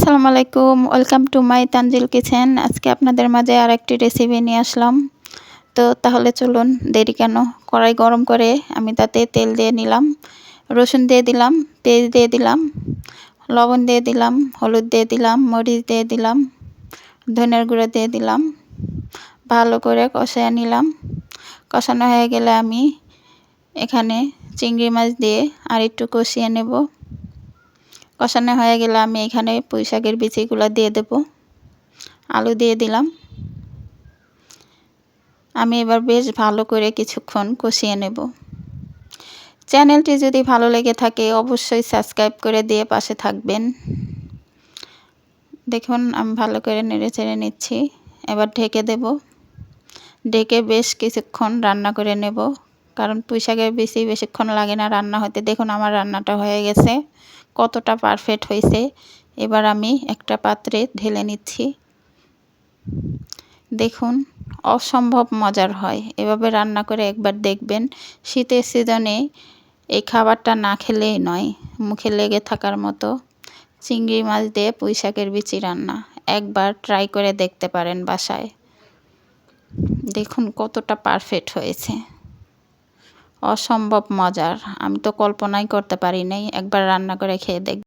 আসসালামু আলাইকুম, welcome to my Tanzil kitchen. আজকে আপনাদের মাঝে আরেকটি রেসিপি নিয়ে আসলাম। তো তাহলে চলুন, দেরি কেন, কড়াই গরম করে আমি তাতে তেল দিয়ে নিলাম, রসুন দিয়ে দিলাম, পেঁয়াজ দিয়ে দিলাম, লবণ দিয়ে দিলাম, হলুদ দিয়ে দিলাম, মরিচ দিয়ে দিলাম, ধনিয়ার গুঁড়ো দিয়ে দিলাম। ভালো করে কষিয়ে নিলাম। কষানো হয়ে গেলে আমি এখানে চিংড়ি মাছ দিয়ে আর একটু কষিয়ে নেব। কষানো হয়ে গেলে আমি এখানে পুঁই শাকের বিচিগুলো দিয়ে দেব, আলু দিয়ে দিলাম। আমি এবার বেশ ভালো করে কিছুক্ষণ কষিয়ে নেব। চ্যানেলটি যদি ভালো লেগে থাকে অবশ্যই সাবস্ক্রাইব করে দিয়ে পাশে থাকবেন। দেখুন আমি ভালো করে নেড়েচেড়ে নিচ্ছি। এবার ঢেকে দেব। ঢেকে বেশ কিছুক্ষণ রান্না করে নেব, কারণ পুঁই শাকের বিচি বেশিক্ষণ লাগে না রান্না হতে। দেখুন আমার রান্নাটা হয়ে গেছে, কতটা পারফেক্ট হয়েছে। এবার আমি একটা পাত্রে ঢেলে নিচ্ছি। দেখুন অসম্ভব মজার হয়, এভাবে রান্না করে একবার দেখবেন। শীতের সিজনে এই খাবারটা না খেলেই নয়, মুখে লেগে থাকার মতো। চিংড়ি মাছ দিয়ে পুঁই শাকের বিচি রান্না একবার ট্রাই করে দেখতে পারেন বাসায়। দেখুন কতটা পারফেক্ট হয়েছে, অসম্ভব মজার। আমি তো কল্পনাই করতে পারি নাই, একবার রান্না করে খেয়ে দেখ।